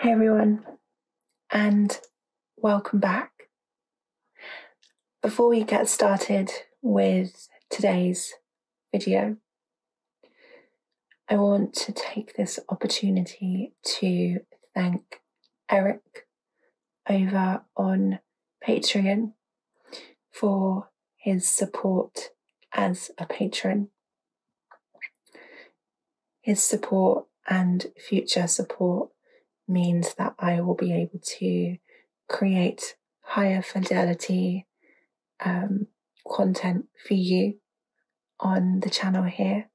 Hey everyone, and welcome back. Before we get started with today's video, I want to take this opportunity to thank Eric over on Patreon for his support as a patron. His support and future support means that I will be able to create higher fidelity content for you on the channel here,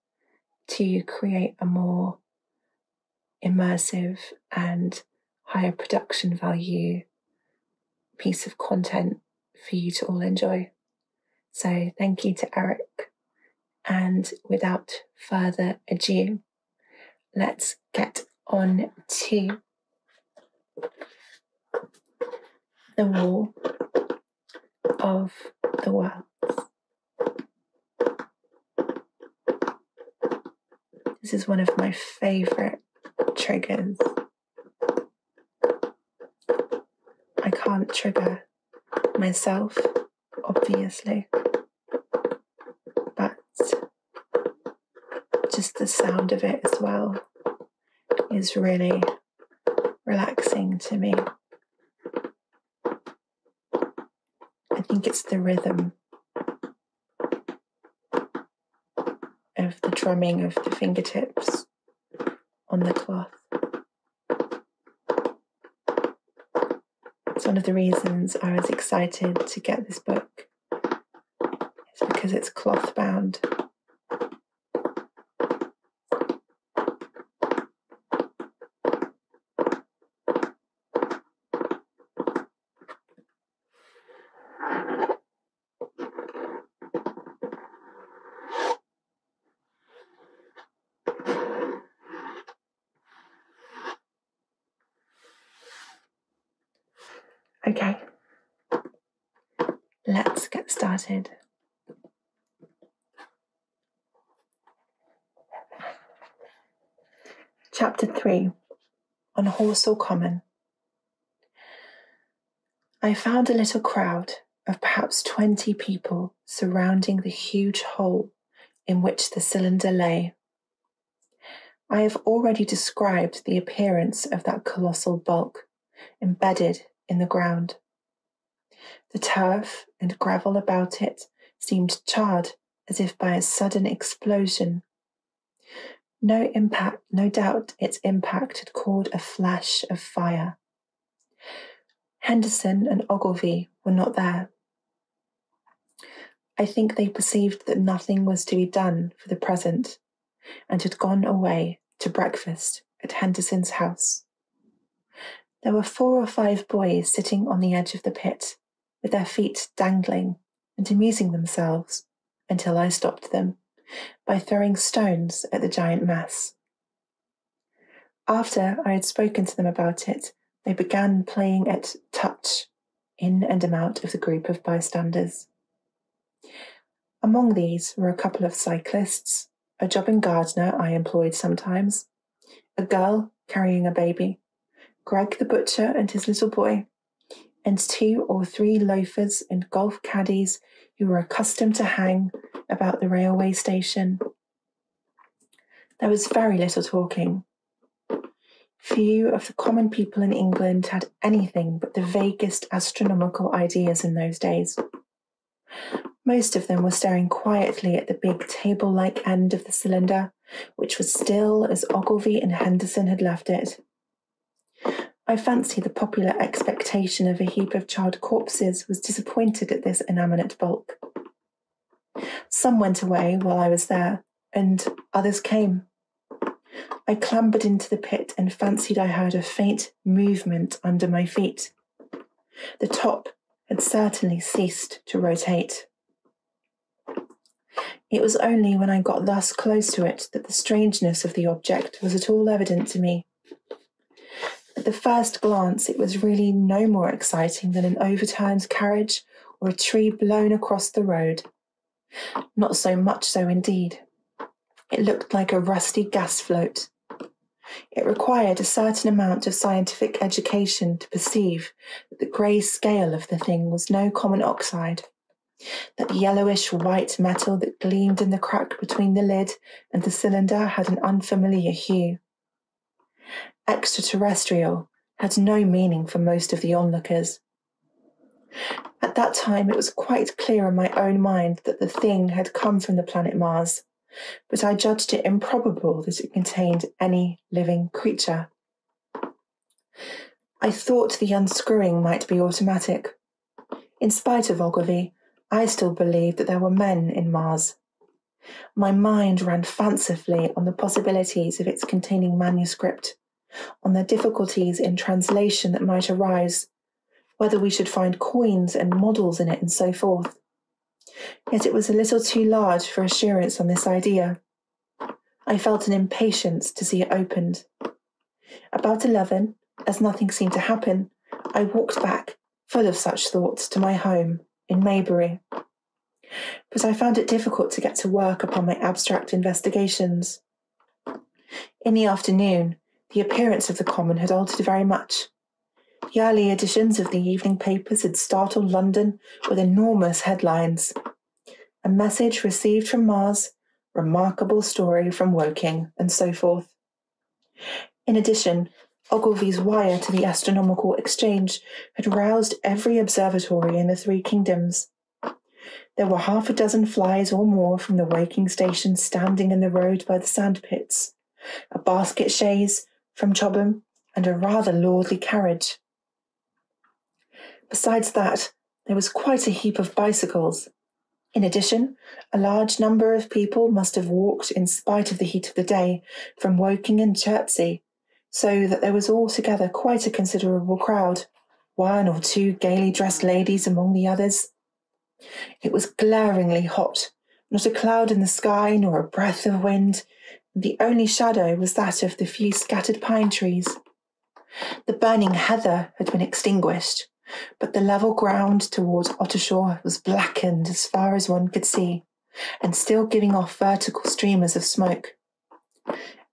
to create a more immersive and higher production value piece of content for you to all enjoy. So thank you to Eric, and without further ado, let's get on to the Wall of the Worlds. This is one of my favourite triggers. I can't trigger myself, obviously, but just the sound of it as well is really relaxing to me. I think it's the rhythm of the drumming of the fingertips on the cloth. It's one of the reasons I was excited to get this book. It's because it's cloth bound. Okay, let's get started. Chapter 3, on Horsell Common. I found a little crowd of perhaps 20 people surrounding the huge hole in which the cylinder lay. I have already described the appearance of that colossal bulk embedded in the ground. The turf and gravel about it seemed charred as if by a sudden explosion. No doubt its impact had caused a flash of fire. Henderson and Ogilvy were not there. I think they perceived that nothing was to be done for the present, and had gone away to breakfast at Henderson's house. There were 4 or 5 boys sitting on the edge of the pit, with their feet dangling and amusing themselves, until I stopped them by throwing stones at the giant mass. After I had spoken to them about it, they began playing at touch in and out of the group of bystanders. Among these were a couple of cyclists, a jobbing gardener I employed sometimes, a girl carrying a baby, Greg the butcher and his little boy, and 2 or 3 loafers and golf caddies who were accustomed to hang about the railway station. There was very little talking. Few of the common people in England had anything but the vaguest astronomical ideas in those days. Most of them were staring quietly at the big table-like end of the cylinder, which was still as Ogilvy and Henderson had left it. I fancy the popular expectation of a heap of charred corpses was disappointed at this inanimate bulk. Some went away while I was there, and others came. I clambered into the pit and fancied I heard a faint movement under my feet. The top had certainly ceased to rotate. It was only when I got thus close to it that the strangeness of the object was at all evident to me. At the first glance, it was really no more exciting than an overturned carriage or a tree blown across the road. Not so much so, indeed. It looked like a rusty gas float. It required a certain amount of scientific education to perceive that the grey scale of the thing was no common oxide, that the yellowish white metal that gleamed in the crack between the lid and the cylinder had an unfamiliar hue. Extraterrestrial had no meaning for most of the onlookers. At that time, it was quite clear in my own mind that the thing had come from the planet Mars, but I judged it improbable that it contained any living creature. I thought the unscrewing might be automatic. In spite of Ogilvy, I still believed that there were men in Mars. My mind ran fancifully on the possibilities of its containing manuscript, on the difficulties in translation that might arise, whether we should find coins and models in it, and so forth. Yet it was a little too large for assurance on this idea. I felt an impatience to see it opened. About 11, as nothing seemed to happen, I walked back, full of such thoughts, to my home in Maybury. But I found it difficult to get to work upon my abstract investigations. In the afternoon, the appearance of the common had altered very much. The early editions of the evening papers had startled London with enormous headlines. A message received from Mars, remarkable story from Woking, and so forth. In addition, Ogilvy's wire to the Astronomical Exchange had roused every observatory in the three kingdoms. There were 6 flies or more from the Woking station standing in the road by the sandpits, a basket chaise from Chobham, and a rather lordly carriage. Besides that, there was quite a heap of bicycles. In addition, a large number of people must have walked, in spite of the heat of the day, from Woking and Chertsey, so that there was altogether quite a considerable crowd, 1 or 2 gaily dressed ladies among the others. It was glaringly hot, not a cloud in the sky, nor a breath of wind, and the only shadow was that of the few scattered pine trees. The burning heather had been extinguished, but the level ground towards Ottershaw was blackened as far as one could see, and still giving off vertical streamers of smoke.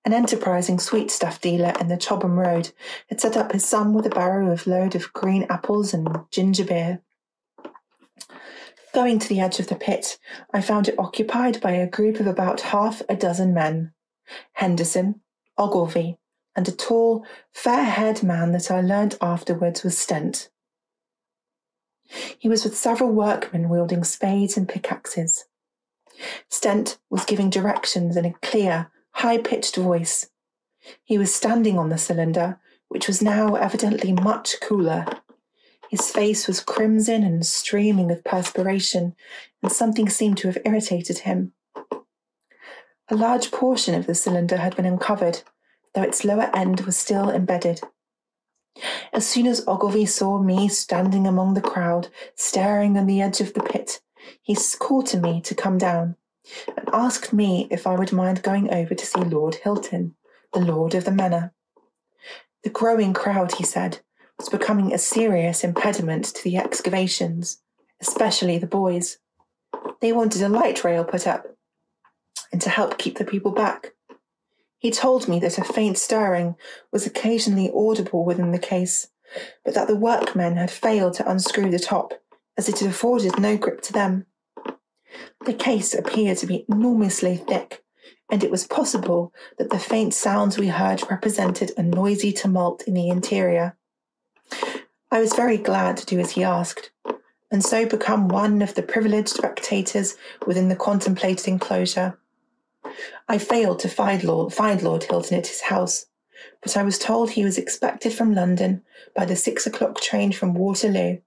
An enterprising sweetstuff dealer in the Chobham Road had set up his son with a barrow of load of green apples and ginger beer. Going to the edge of the pit, I found it occupied by a group of about 6 men: Henderson, Ogilvy, and a tall, fair-haired man that I learnt afterwards was Stent. He was with several workmen wielding spades and pickaxes. Stent was giving directions in a clear, high-pitched voice. He was standing on the cylinder, which was now evidently much cooler. His face was crimson and streaming with perspiration, and something seemed to have irritated him. A large portion of the cylinder had been uncovered, though its lower end was still embedded. As soon as Ogilvy saw me standing among the crowd, staring on the edge of the pit, he called to me to come down, and asked me if I would mind going over to see Lord Hilton, the Lord of the Manor. The growing crowd, he said, was becoming a serious impediment to the excavations, especially the boys. They wanted a light rail put up, and to help keep the people back. He told me that a faint stirring was occasionally audible within the case, but that the workmen had failed to unscrew the top, as it had afforded no grip to them. The case appeared to be enormously thick, and it was possible that the faint sounds we heard represented a noisy tumult in the interior. I was very glad to do as he asked, and so become one of the privileged spectators within the contemplated enclosure. I failed to find Lord Hilton at his house, but I was told he was expected from London by the 6 o'clock train from Waterloo,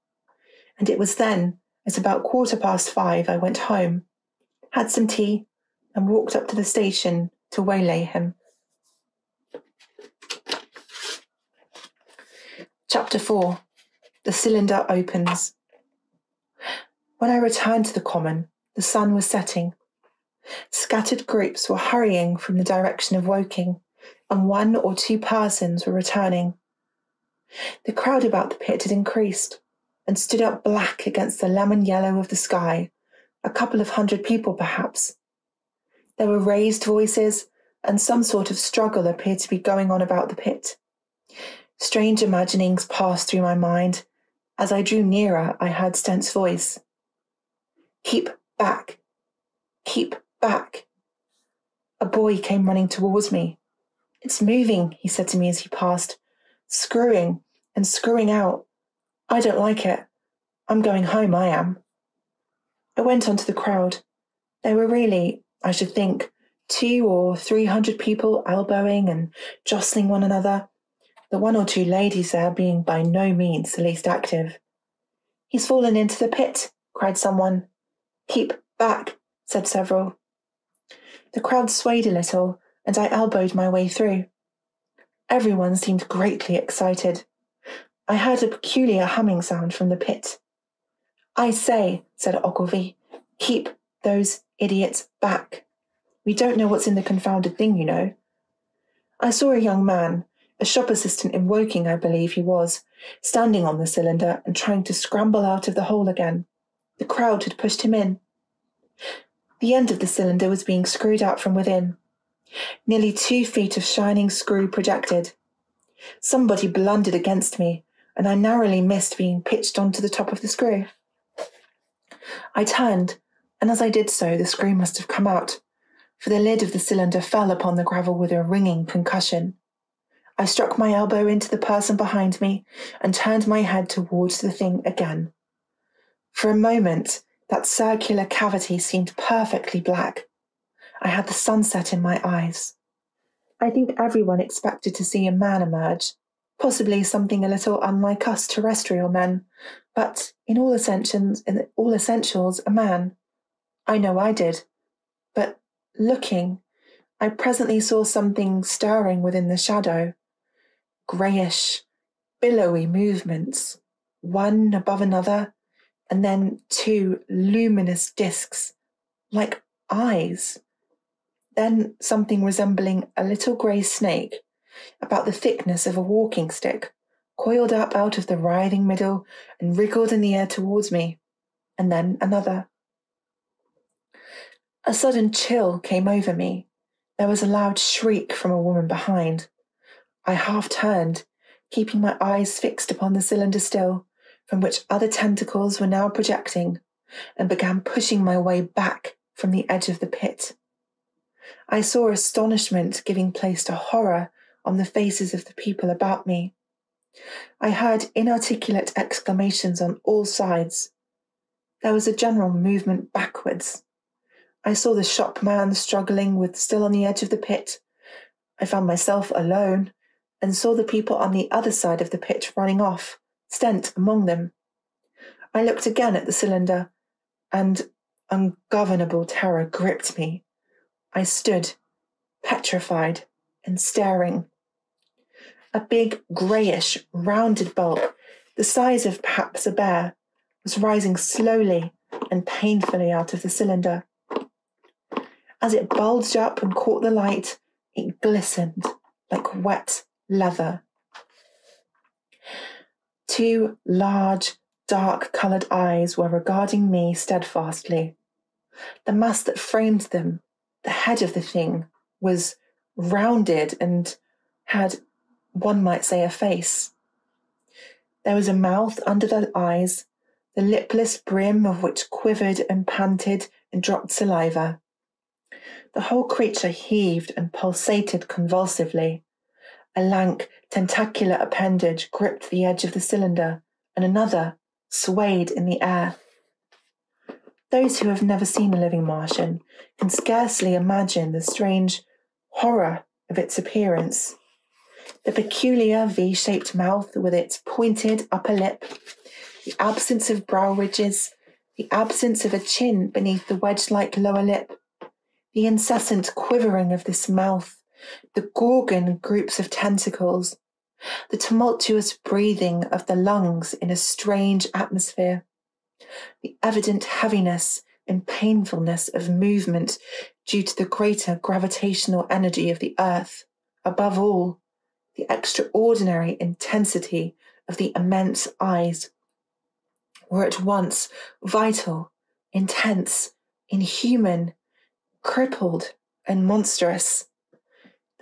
and it was then, at about 5:15, I went home, had some tea, and walked up to the station to waylay him. Chapter 4. The cylinder opens. When I returned to the common, the sun was setting. Scattered groups were hurrying from the direction of Woking, and 1 or 2 persons were returning. The crowd about the pit had increased, and stood out black against the lemon yellow of the sky, a couple of 100 people perhaps. There were raised voices, and some sort of struggle appeared to be going on about the pit. Strange imaginings passed through my mind. As I drew nearer, I heard Stent's voice. "Keep back! Keep back!" A boy came running towards me. "It's moving," he said to me as he passed. "Screwing and screwing out. I don't like it. I'm going home, I am." I went onto the crowd. There were really, I should think, 200 or 300 people elbowing and jostling one another, the 1 or 2 ladies there being by no means the least active. "He's fallen into the pit," cried someone. "Keep back," said several. The crowd swayed a little, and I elbowed my way through. Everyone seemed greatly excited. I heard a peculiar humming sound from the pit. "I say," said Ogilvy, "keep those idiots back. We don't know what's in the confounded thing, you know." I saw a young man, a shop assistant in Woking, I believe he was, standing on the cylinder and trying to scramble out of the hole again. The crowd had pushed him in. The end of the cylinder was being screwed out from within. Nearly 2 feet of shining screw projected. Somebody blundered against me, and I narrowly missed being pitched onto the top of the screw. I turned, and as I did so, the screw must have come out, for the lid of the cylinder fell upon the gravel with a ringing concussion. I struck my elbow into the person behind me and turned my head towards the thing again. For a moment, that circular cavity seemed perfectly black. I had the sunset in my eyes. I think everyone expected to see a man emerge, possibly something a little unlike us terrestrial men, but in all essentials, a man. I know I did. But looking, I presently saw something stirring within the shadow. Greyish, billowy movements, one above another, and then 2 luminous discs, like eyes. Then something resembling a little grey snake, about the thickness of a walking stick, coiled up out of the writhing middle and wriggled in the air towards me, and then another. A sudden chill came over me. There was a loud shriek from a woman behind. I half turned, keeping my eyes fixed upon the cylinder still, from which other tentacles were now projecting, and began pushing my way back from the edge of the pit. I saw astonishment giving place to horror on the faces of the people about me. I heard inarticulate exclamations on all sides. There was a general movement backwards. I saw the shopman struggling with still on the edge of the pit. I found myself alone and saw the people on the other side of the pit running off, Stent among them. I looked again at the cylinder, and ungovernable terror gripped me. I stood, petrified and staring. A big, greyish, rounded bulk, the size of perhaps a bear, was rising slowly and painfully out of the cylinder. As it bulged up and caught the light, it glistened like wet leather. 2 large, dark-coloured eyes were regarding me steadfastly. The mass that framed them, the head of the thing, was rounded and had, one might say, a face. There was a mouth under the eyes, the lipless brim of which quivered and panted and dropped saliva. The whole creature heaved and pulsated convulsively. A lank, tentacular appendage gripped the edge of the cylinder, and another swayed in the air. Those who have never seen a living Martian can scarcely imagine the strange horror of its appearance. The peculiar V-shaped mouth with its pointed upper lip, the absence of brow ridges, the absence of a chin beneath the wedge-like lower lip, the incessant quivering of this mouth, the gorgon groups of tentacles, the tumultuous breathing of the lungs in a strange atmosphere, the evident heaviness and painfulness of movement due to the greater gravitational energy of the earth, above all, the extraordinary intensity of the immense eyes, were at once vital, intense, inhuman, crippled, and monstrous.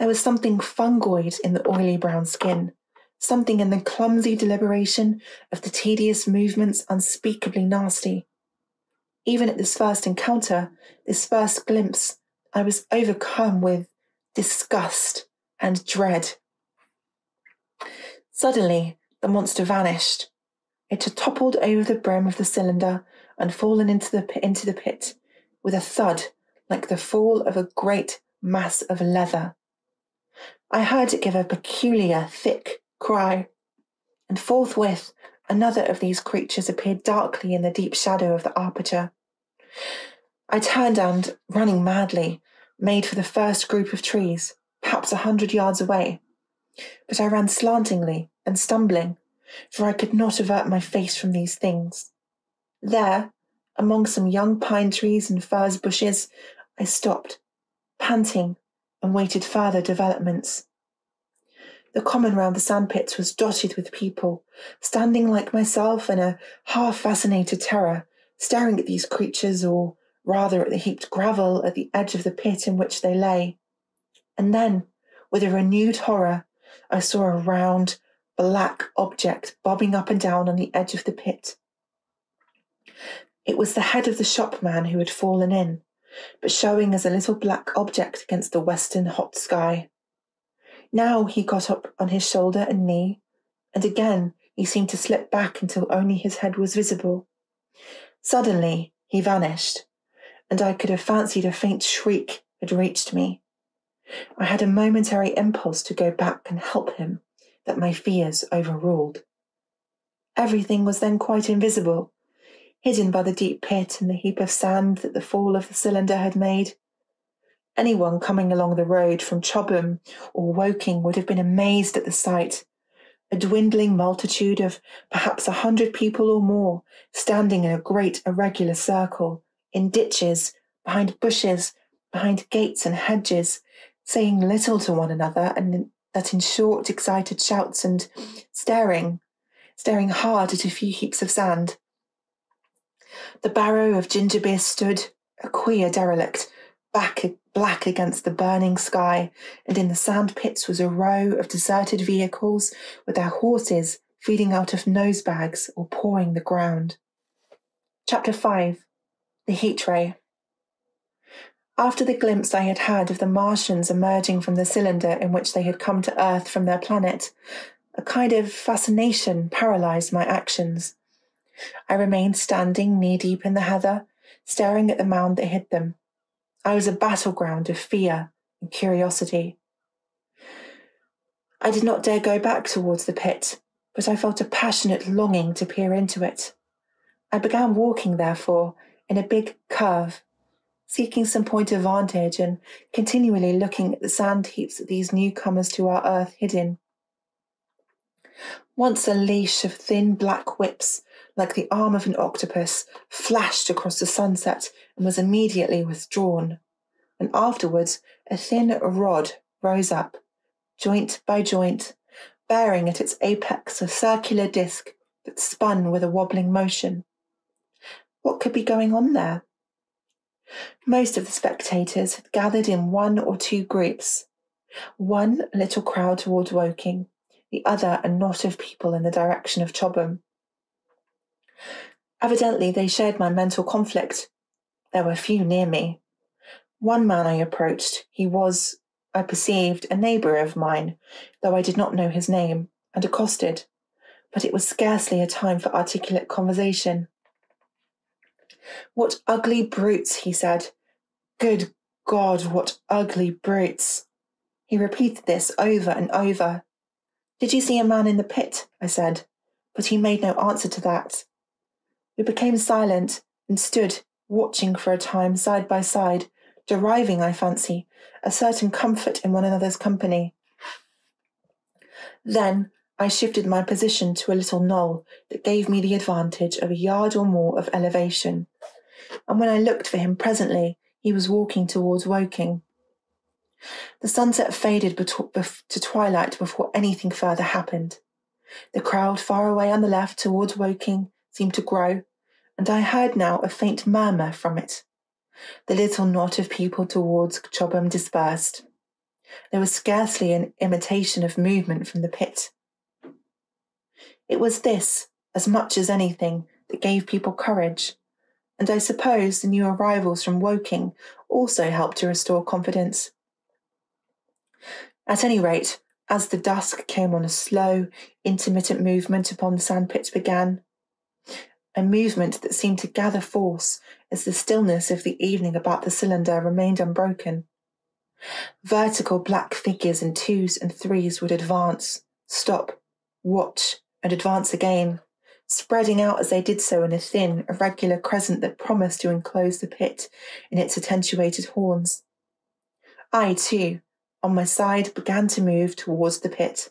There was something fungoid in the oily brown skin, something in the clumsy deliberation of the tedious movements unspeakably nasty. Even at this first encounter, this first glimpse, I was overcome with disgust and dread. Suddenly, the monster vanished. It had toppled over the brim of the cylinder and fallen into the pit with a thud like the fall of a great mass of leather. I heard it give a peculiar, thick cry, and forthwith another of these creatures appeared darkly in the deep shadow of the aperture. I turned and, running madly, made for the first group of trees, perhaps 100 yards away. But I ran slantingly and stumbling, for I could not avert my face from these things. There, among some young pine trees and furze bushes, I stopped, panting, and waited further developments. The common round the sandpits was dotted with people, standing like myself in a half-fascinated terror, staring at these creatures, or rather at the heaped gravel at the edge of the pit in which they lay. And then, with a renewed horror, I saw a round, black object bobbing up and down on the edge of the pit. It was the head of the shopman who had fallen in, but showing as a little black object against the western hot sky. Now he got up on his shoulder and knee, and again he seemed to slip back until only his head was visible. Suddenly he vanished, and I could have fancied a faint shriek had reached me. I had a momentary impulse to go back and help him, that my fears overruled. Everything was then quite invisible, hidden by the deep pit and the heap of sand that the fall of the cylinder had made. Anyone coming along the road from Chobham or Woking would have been amazed at the sight. A dwindling multitude of perhaps 100 people or more, standing in a great irregular circle, in ditches, behind bushes, behind gates and hedges, saying little to one another, and that in short, excited shouts, and staring hard at a few heaps of sand. The barrow of ginger beer stood, a queer derelict, black against the burning sky, and in the sand pits was a row of deserted vehicles with their horses feeding out of nose bags or pawing the ground. Chapter 5. The Heatray. After the glimpse I had had of the Martians emerging from the cylinder in which they had come to Earth from their planet, a kind of fascination paralysed my actions. I remained standing knee-deep in the heather, staring at the mound that hid them. I was a battleground of fear and curiosity. I did not dare go back towards the pit, but I felt a passionate longing to peer into it. I began walking, therefore, in a big curve, seeking some point of vantage and continually looking at the sand heaps that these newcomers to our earth hid in. Once a leash of thin black whips, like the arm of an octopus, flashed across the sunset and was immediately withdrawn, and afterwards a thin rod rose up, joint by joint, bearing at its apex a circular disc that spun with a wobbling motion. What could be going on there? Most of the spectators had gathered in one or two groups, one a little crowd towards Woking, the other a knot of people in the direction of Chobham. Evidently they shared my mental conflict. There were few near me. One man I approached. He was, I perceived, a neighbour of mine, though I did not know his name, and accosted, but it was scarcely a time for articulate conversation. "What ugly brutes," he said. "Good God, what ugly brutes." He repeated this over and over. "Did you see a man in the pit?" I said, but he made no answer to that. We became silent and stood watching for a time side by side, deriving, I fancy, a certain comfort in one another's company. Then I shifted my position to a little knoll that gave me the advantage of a yard or more of elevation, and when I looked for him presently, he was walking towards Woking. The sunset faded to twilight before anything further happened. The crowd far away on the left towards Woking seemed to grow, and I heard now a faint murmur from it. The little knot of people towards Chobham dispersed. There was scarcely an imitation of movement from the pit. It was this, as much as anything, that gave people courage, and I suppose the new arrivals from Woking also helped to restore confidence. At any rate, as the dusk came on, a slow, intermittent movement upon the sandpits began, a movement that seemed to gather force as the stillness of the evening about the cylinder remained unbroken. Vertical black figures in twos and threes would advance, stop, watch, and advance again, spreading out as they did so in a thin, irregular crescent that promised to enclose the pit in its attenuated horns. I, too, on my side, began to move towards the pit.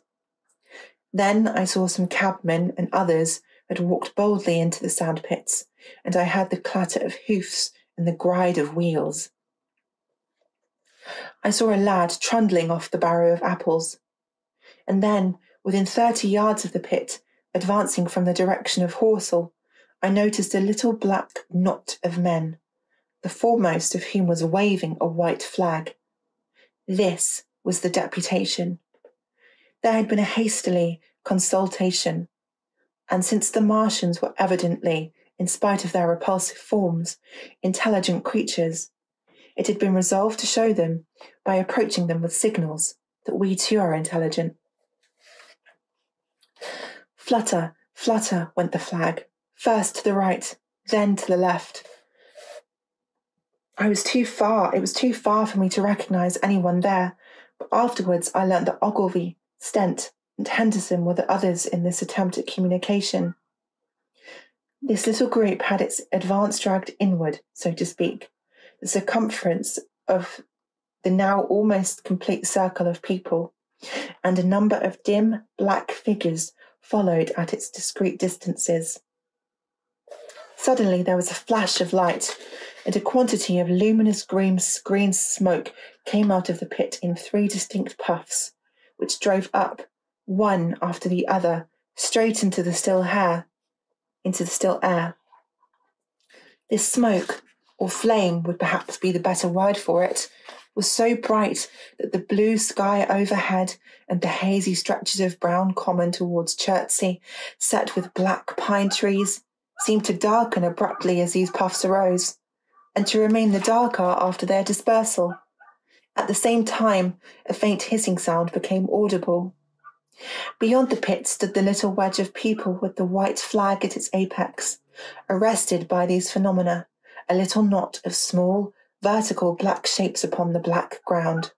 Then I saw some cabmen and others had walked boldly into the sandpits, and I heard the clatter of hoofs and the gride of wheels. I saw a lad trundling off the barrow of apples, and then, within 30 yards of the pit, advancing from the direction of Horsell, I noticed a little black knot of men, the foremost of whom was waving a white flag. This was the deputation. There had been a hastily consultation, and since the Martians were evidently, in spite of their repulsive forms, intelligent creatures, it had been resolved to show them, by approaching them with signals, that we too are intelligent. Flutter, flutter went the flag, first to the right, then to the left. It was too far for me to recognise anyone there, but afterwards I learnt that Ogilvy, Stent, and Henderson were the others in this attempt at communication. This little group had its advance dragged inward, so to speak, the circumference of the now almost complete circle of people, and a number of dim black figures followed at its discreet distances. Suddenly there was a flash of light, and a quantity of luminous green smoke came out of the pit in 3 distinct puffs, which drove up, one after the other, straight into the still air. This smoke, or flame would perhaps be the better word for it, was so bright that the blue sky overhead and the hazy stretches of brown common towards Chertsey, set with black pine trees, seemed to darken abruptly as these puffs arose, and to remain the darker after their dispersal. At the same time, a faint hissing sound became audible. Beyond the pit stood the little wedge of people with the white flag at its apex, arrested by these phenomena, a little knot of small, vertical black shapes upon the black ground.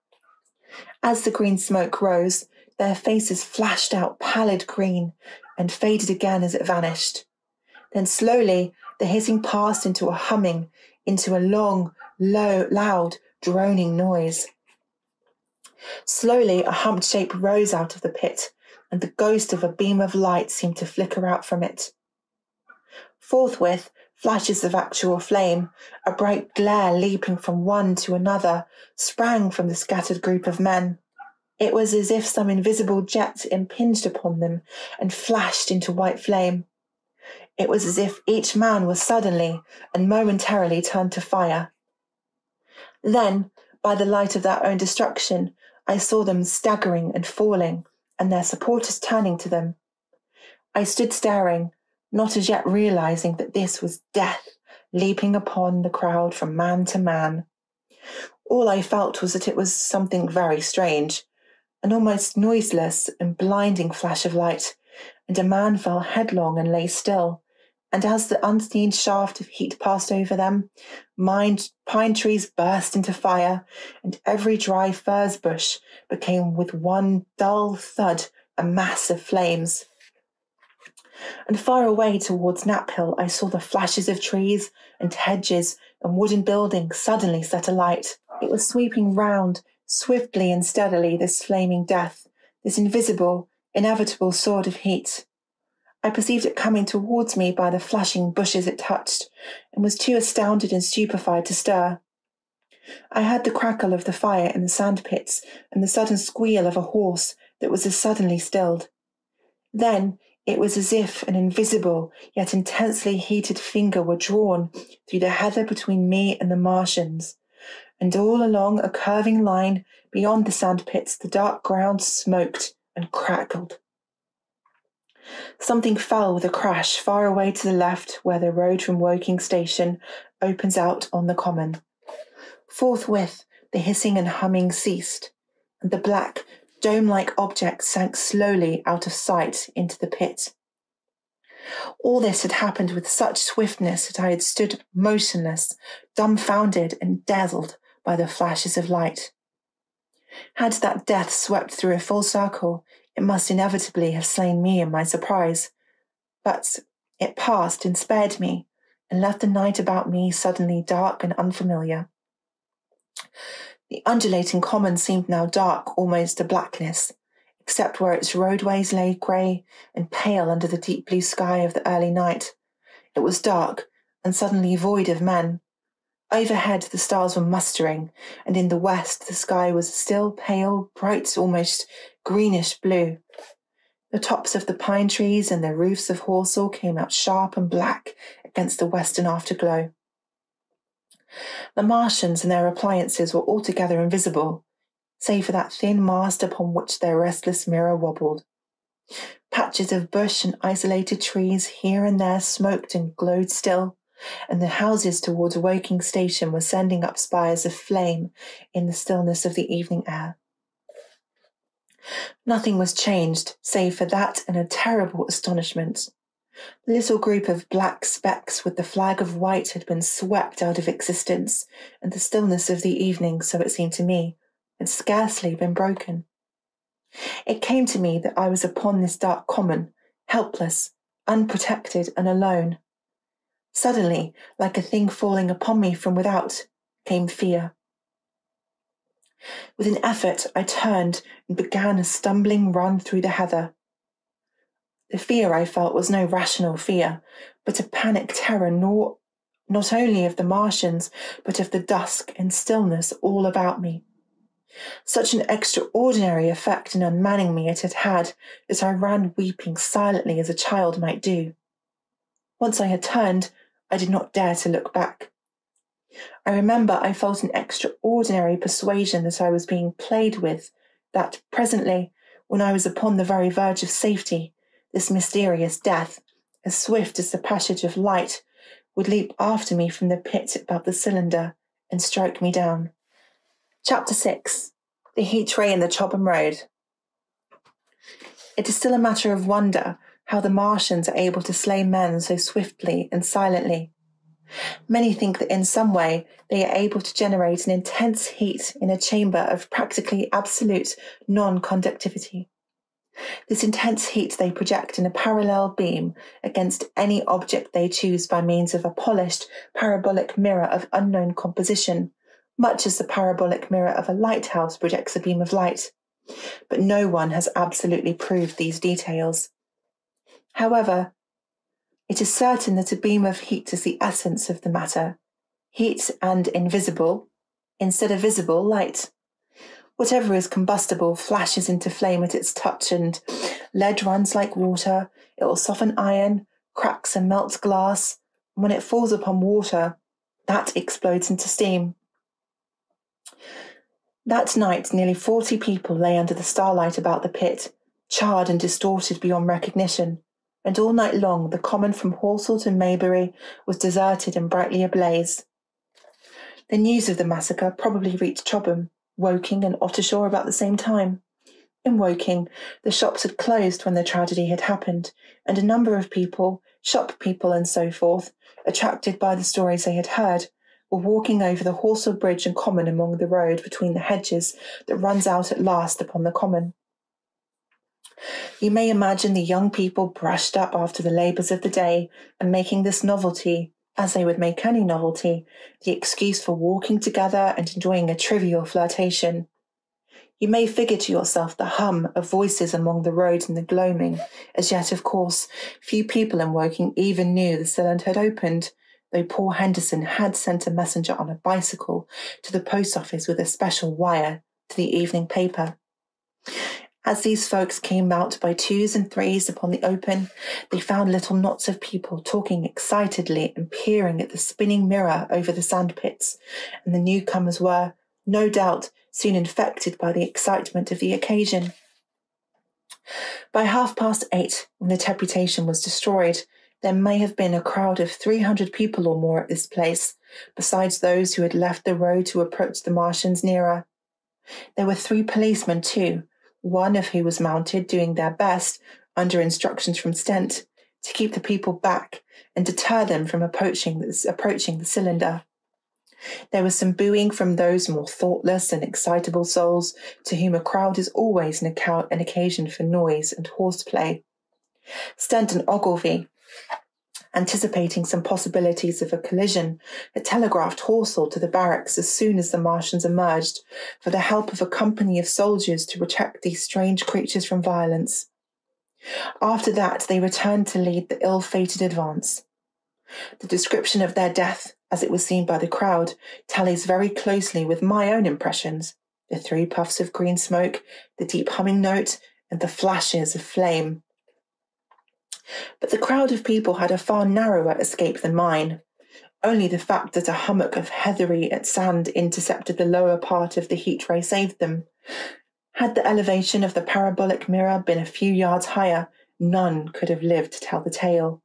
As the green smoke rose, their faces flashed out pallid green and faded again as it vanished. Then slowly the hissing passed into a humming, into a long, low, loud, droning noise. Slowly a humped shape rose out of the pit, and the ghost of a beam of light seemed to flicker out from it. Forthwith, flashes of actual flame, a bright glare leaping from one to another, sprang from the scattered group of men. It was as if some invisible jet impinged upon them and flashed into white flame. It was as if each man was suddenly and momentarily turned to fire. Then, by the light of their own destruction, I saw them staggering and falling, and their supporters turning to them. I stood staring, not as yet realizing that this was death leaping upon the crowd from man to man. All I felt was that it was something very strange, an almost noiseless and blinding flash of light, and a man fell headlong and lay still, and as the unseen shaft of heat passed over them, pine trees burst into fire, and every dry furze bush became with one dull thud a mass of flames. And far away towards Knaphill I saw the flashes of trees and hedges and wooden buildings suddenly set alight. It was sweeping round, swiftly and steadily, this flaming death, this invisible, inevitable sword of heat. I perceived it coming towards me by the flashing bushes it touched, and was too astounded and stupefied to stir. I heard the crackle of the fire in the sandpits and the sudden squeal of a horse that was as suddenly stilled. Then it was as if an invisible yet intensely heated finger were drawn through the heather between me and the Martians, and all along a curving line Beyond the sandpits, the dark ground smoked and crackled. Something fell with a crash far away to the left, where the road from Woking station opens out on the common. Forthwith, the hissing and humming ceased, and the black, dome-like object sank slowly out of sight into the pit. All this had happened with such swiftness that I had stood motionless, dumbfounded and dazzled by the flashes of light. Had that death swept through a full circle, it must inevitably have slain me in my surprise. But it passed and spared me, and left the night about me suddenly dark and unfamiliar. The undulating common seemed now dark almost to blackness, except where its roadways lay grey and pale under the deep blue sky of the early night. It was dark and suddenly void of men. Overhead the stars were mustering, and in the west the sky was still pale, bright, almost greenish blue. The tops of the pine trees and the roofs of Horsell came out sharp and black against the western afterglow. The Martians and their appliances were altogether invisible, save for that thin mast upon which their restless mirror wobbled. Patches of bush and isolated trees here and there smoked and glowed still, and the houses towards Woking station were sending up spires of flame in the stillness of the evening air. Nothing was changed, save for that and a terrible astonishment. The little group of black specks with the flag of white had been swept out of existence, and the stillness of the evening, so it seemed to me, had scarcely been broken. It came to me that I was upon this dark common, helpless, unprotected, and alone. Suddenly, like a thing falling upon me from without, came fear. With an effort, I turned and began a stumbling run through the heather. The fear I felt was no rational fear, but a panic terror not only of the Martians, but of the dusk and stillness all about me. Such an extraordinary effect in unmanning me it had had that I ran weeping silently as a child might do. Once I had turned, I did not dare to look back. I remember I felt an extraordinary persuasion that I was being played with, that presently, when I was upon the very verge of safety, this mysterious death, as swift as the passage of light, would leap after me from the pit above the cylinder and strike me down. Chapter 6. The Heatray and the Chobham Road. It is still a matter of wonder how the Martians are able to slay men so swiftly and silently. Many think that in some way they are able to generate an intense heat in a chamber of practically absolute non-conductivity. This intense heat they project in a parallel beam against any object they choose by means of a polished parabolic mirror of unknown composition, much as the parabolic mirror of a lighthouse projects a beam of light. But no one has absolutely proved these details. However, it is certain that a beam of heat is the essence of the matter, heat and invisible, instead of visible, light. Whatever is combustible flashes into flame at its touch, and lead runs like water. It will soften iron, cracks and melts glass, and when it falls upon water, that explodes into steam. That night, nearly 40 people lay under the starlight about the pit, charred and distorted beyond recognition, and all night long the common from Horsell to Maybury was deserted and brightly ablaze. The news of the massacre probably reached Chobham, Woking and Ottershaw about the same time. In Woking, the shops had closed when the tragedy had happened, and a number of people, shop people and so forth, attracted by the stories they had heard, were walking over the Horsell Bridge and Common along the road between the hedges that runs out at last upon the Common. You may imagine the young people brushed up after the labours of the day and making this novelty, as they would make any novelty, the excuse for walking together and enjoying a trivial flirtation. You may figure to yourself the hum of voices along the road and the gloaming. As yet, of course, few people in Woking even knew the cylinder had opened, though poor Henderson had sent a messenger on a bicycle to the post office with a special wire to the evening paper. As these folks came out by twos and threes upon the open, they found little knots of people talking excitedly and peering at the spinning mirror over the sandpits, and the newcomers were, no doubt, soon infected by the excitement of the occasion. By 8:30, when the deputation was destroyed, there may have been a crowd of 300 people or more at this place, besides those who had left the road to approach the Martians nearer. There were 3 policemen too, one of who was mounted, doing their best, under instructions from Stent, to keep the people back and deter them from approaching the cylinder. There was some booing from those more thoughtless and excitable souls, to whom a crowd is always an occasion for noise and horseplay. Stent and Ogilvy, anticipating some possibilities of a collision, had telegraphed Horsell to the barracks as soon as the Martians emerged, for the help of a company of soldiers to protect these strange creatures from violence. After that, they returned to lead the ill-fated advance. The description of their death, as it was seen by the crowd, tallies very closely with my own impressions: the 3 puffs of green smoke, the deep humming note, and the flashes of flame. But the crowd of people had a far narrower escape than mine. Only the fact that a hummock of heathery sand intercepted the lower part of the Heatray saved them. Had the elevation of the parabolic mirror been a few yards higher, none could have lived to tell the tale.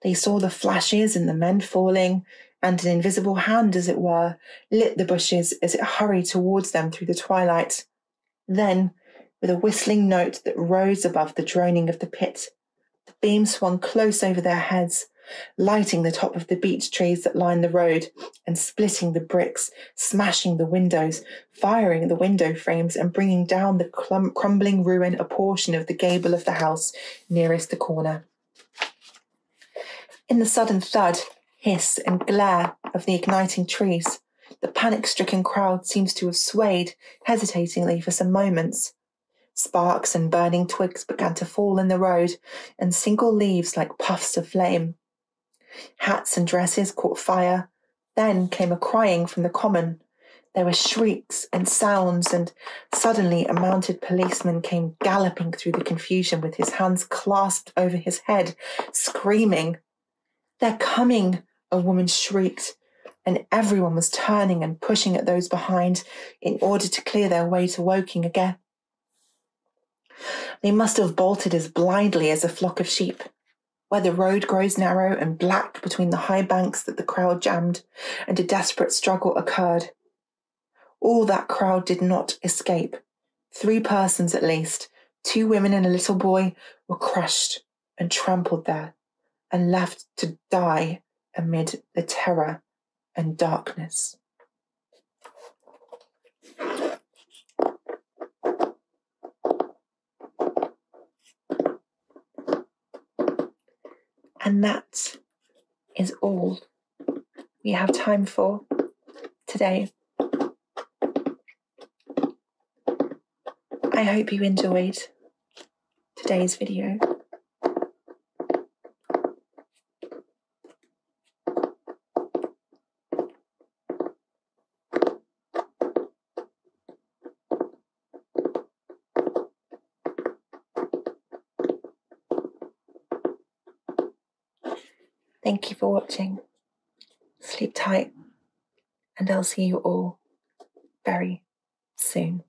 They saw the flashes and the men falling, and an invisible hand, as it were, lit the bushes as it hurried towards them through the twilight. Then, with a whistling note that rose above the droning of the pit, the beam swung close over their heads, lighting the top of the beech trees that lined the road, and splitting the bricks, smashing the windows, firing the window frames, and bringing down the crumbling ruin a portion of the gable of the house nearest the corner. In the sudden thud, hiss, and glare of the igniting trees, the panic-stricken crowd seems to have swayed hesitatingly for some moments. Sparks and burning twigs began to fall in the road, and single leaves like puffs of flame. Hats and dresses caught fire. Then came a crying from the common. There were shrieks and sounds, and suddenly a mounted policeman came galloping through the confusion with his hands clasped over his head, screaming. "They're coming," a woman shrieked, and everyone was turning and pushing at those behind in order to clear their way to Woking again. They must have bolted as blindly as a flock of sheep. Where the road grows narrow and black between the high banks that the crowd jammed, and a desperate struggle occurred. All that crowd did not escape. 3 persons at least, 2 women and a little boy, were crushed and trampled there, and left to die amid the terror and darkness. And that is all we have time for today. I hope you enjoyed today's video. Thank you for watching. Sleep tight, and I'll see you all very soon.